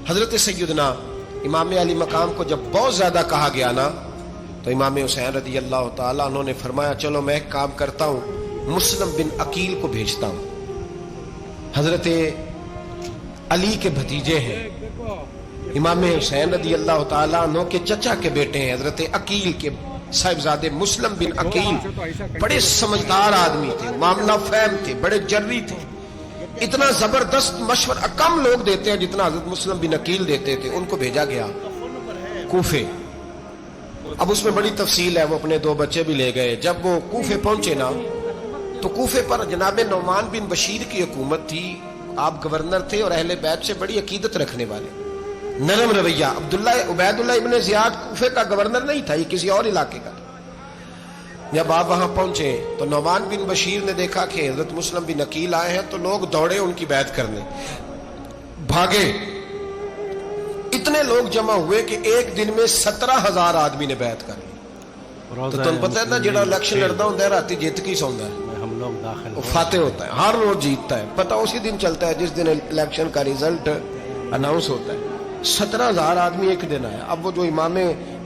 حضرت سیدنا امام علی مقام کو جب بہت زیادہ کہا گیا نا تو امام حسین رضی اللہ تعالیٰ انہوں نے فرمایا چلو میں ایک کام کرتا ہوں، مسلم بن عقیل کو بھیجتا ہوں، حضرت علی کے بھتیجے ہیں، امام حسین رضی اللہ تعالیٰ عنہ کے چچا کے بیٹے ہیں، حضرت عقیل کے صاحبزادے مسلم بن عقیل بڑے سمجھدار آدمی تھے، معاملہ فہم تھے، بڑے جری تھے، اتنا زبردست مشورہ کم لوگ دیتے ہیں جتنا حضرت مسلم بن عقیل دیتے تھے۔ ان کو بھیجا گیا کوفے۔ اب اس میں بڑی تفصیل ہے، وہ اپنے 2 بچے بھی لے گئے۔ جب وہ کوفے پہنچے نا تو کوفے پر جناب نعمان بن بشیر کی حکومت تھی، آپ گورنر تھے اور اہل بیت سے بڑی عقیدت رکھنے والے، نرم رویہ۔ عبید اللہ ابن زیاد کوفے کا گورنر نہیں تھا، یہ کسی اور علاقے کا تھا۔ جب آپ وہاں پہنچے تو نعمان بن بشیر نے دیکھا کہ حضرت مسلم بن عقیل آئے ہیں تو لوگ دوڑے ان کی بیعت کرنے، بھاگے، اتنے لوگ جمع ہوئے کہ ایک دن میں 17,000 آدمی نے بیعت کر لی۔ تو تم پتہ ہے نا جڑا الیکشن لڑتا ہوتا ہے راتی جیت کے ہی سوندا ہے، وہ فاتح ہوتا ہے، ہر روز جیتتا ہے، پتہ اسی دن چلتا ہے جس دن الیکشن کا ریزلٹ اناؤنس ہوتا ہے۔ 17,000 آدمی ایک دن آیا۔ اب وہ جو امام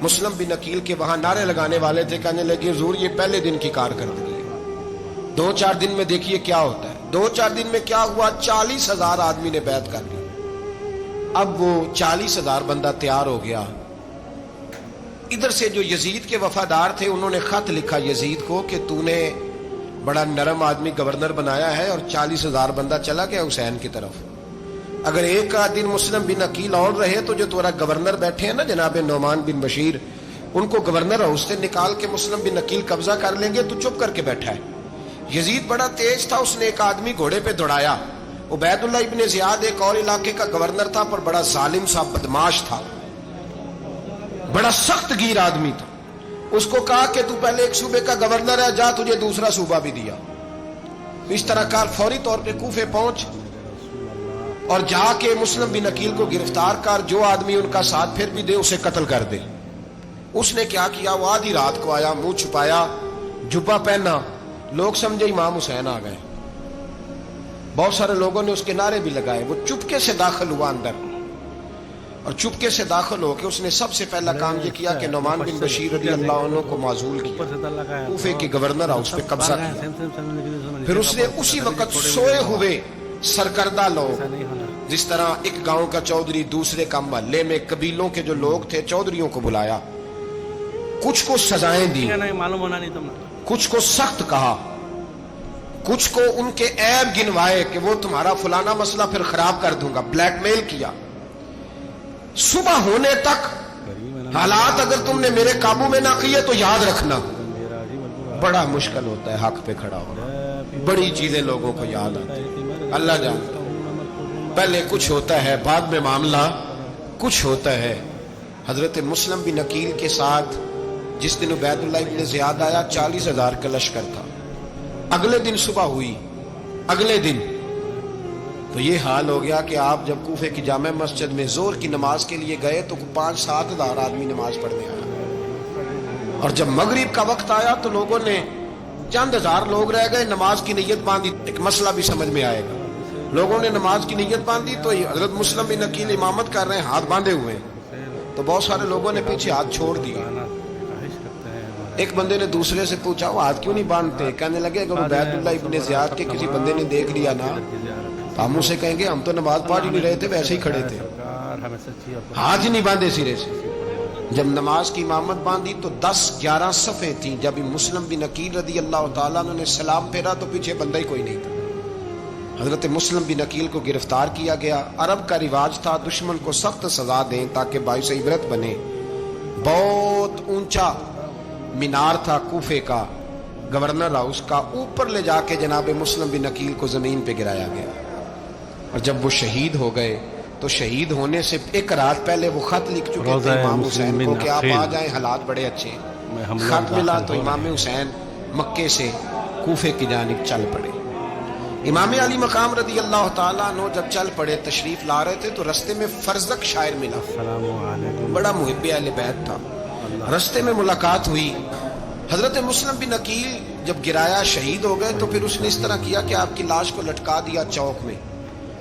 مسلم بن عقیل کے وہاں نعرے لگانے والے تھے، کہنے لگے حضور یہ پہلے دن کی کارکردگی ہے، 2-4 دن میں دیکھیے کیا ہوتا ہے۔ 2-4 دن میں کیا ہوا، 40,000 آدمی نے بیعت کر لی۔ اب وہ 40,000 بندہ تیار ہو گیا۔ ادھر سے جو یزید کے وفادار تھے انہوں نے خط لکھا یزید کو کہ تو نے بڑا نرم آدمی گورنر بنایا ہے اور 40,000 بندہ چلا گیا حسین کی طرف، اگر ایک دن مسلم بن عقیل اور رہے تو جو تمہارا گورنر بیٹھے ہیں نا جناب نعمان بن بشیر، ان کو گورنر ہاؤس سے نکال کے مسلم بن عقیل قبضہ کر لیں گے، تو چپ کر کے بیٹھا ہے۔ یزید بڑا تیز تھا، اس نے ایک آدمی گھوڑے پہ دوڑایا۔ عبید اللہ ابن زیاد ایک اور علاقے کا گورنر تھا پر بڑا ظالم سا بدماش تھا، بڑا سخت گیر آدمی تھا۔ اس کو کہا کہ تو پہلے ایک صوبے کا گورنر ہے، جا تجھے دوسرا صوبہ بھی دیا۔ اس طرح کار فوری طور پہ کوفے پہنچ اور جا کے مسلم بن عقیل کو گرفتار کر، جو آدمی ان کا ساتھ پھر بھی دے اسے قتل کر دے۔ اس نے کیا کیا، وہ آدھی رات کو آیا، منہ چھپایا، جبہ پہنا، لوگ سمجھے امام حسین آ گئے۔ بہت سارے لوگوں نے اس کے نعرے بھی لگائے۔ وہ چپکے سے داخل ہوا اندر، اور چپکے سے داخل ہو کے اس نے سب سے پہلا کام یہ کیا کہ نعمان بن بشیر رضی اللہ عنہ کو معزول کیا، کوفے کے گورنر ہاؤس پہ قبضہ کیا۔ پھر اس نے اسی وقت سوئے ہوئے سرکردہ لوگ، جس طرح ایک گاؤں کا چودھری دوسرے کا محلے میں قبیلوں کے جو لوگ تھے چودھریوں کو بلایا، کچھ کو سزائیں دی، کچھ کو سخت کہا، کچھ کو ان کے عیب گنوائے کہ وہ تمہارا فلانا مسئلہ پھر خراب کر دوں گا، بلیک میل کیا۔ صبح ہونے تک حالات اگر تم نے میرے قابو میں نہ کیے تو یاد رکھنا بڑا مشکل ہوتا ہے حق پہ کھڑا ہونا، بڑی چیزیں لوگوں کو یاد آتی ہیں، اللہ جانتا ہے۔ پہلے کچھ ہوتا ہے، بعد میں معاملہ کچھ ہوتا ہے۔ حضرت مسلم بن عقیل کے ساتھ جس دن عبید اللہ ابن زیاد آیا 40,000 کا لشکر تھا۔ اگلے دن صبح ہوئی، اگلے دن تو یہ حال ہو گیا کہ آپ جب کوفے کی جامع مسجد میں زور کی نماز کے لیے گئے تو 5-7 ہزار آدمی نماز پڑھنے آیا، اور جب مغرب کا وقت آیا تو لوگوں نے چند ہزار لوگ رہ گئے، نماز کی نیت باندھی۔ ایک مسئلہ بھی سمجھ میں آئے گا، لوگوں نے نماز کی نیت باندھی تو حضرت مسلم بن عقیل امامت کر رہے ہیں، ہاتھ باندھے ہوئے ہیں، تو بہت سارے لوگوں نے پیچھے ہاتھ چھوڑ دیا۔ ایک بندے نے دوسرے سے پوچھا وہ ہاتھ کیوں نہیں باندھتے؟ کہنے لگے اگر عبید اللہ ابن زیاد کے کسی بندے نے دیکھ لیا نا تو ہم اسے کہیں گے ہم تو نماز پڑھ ہی نہیں رہے تھے، ویسے ہی کھڑے تھے، ہاتھ ہی نہیں باندھے سرے سے۔ جب نماز کی امامت باندھی تو 10-11 صفیں تھیں۔ جب مسلم بن عقیل رضی اللہ تعالیٰ عنہ نے سلام پھیرا تو پیچھے بندہ ہی کوئی نہیں تھا۔ حضرت مسلم بن عقیل کو گرفتار کیا گیا۔ عرب کا رواج تھا دشمن کو سخت سزا دیں تاکہ باعث عبرت بنے۔ بہت اونچا مینار تھا کوفے کا، گورنر ہاؤس کا، اوپر لے جا کے جناب مسلم بن عقیل کو زمین پہ گرایا گیا۔ اور جب وہ شہید ہو گئے تو شہید ہونے سے ایک رات پہلے وہ خط لکھ چکے تھے امام حسین کو کہ آپ آ جائیں، حالات بڑے اچھے ہیں۔ خط ملا تو امام حسین مکے سے کوفے کی جانب چل پڑے۔ امام علی مقام رضی اللہ تعالیٰ عنہ جب چل پڑے، تشریف لا رہے تھے تو رستے میں فرزدق شاعر ملا، بڑا محب اہل بیت تھا۔ رستے میں ملاقات ہوئی، حضرت مسلم بن عقیل جب گرایا شہید ہو گئے تو پھر اس نے اس طرح کیا کہ آپ کی لاش کو لٹکا دیا چوک میں،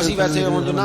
ਅਸੀਂ ਵੈਸੇ ਹੁਣ ਨਾ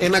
ਇਹਨਾਂ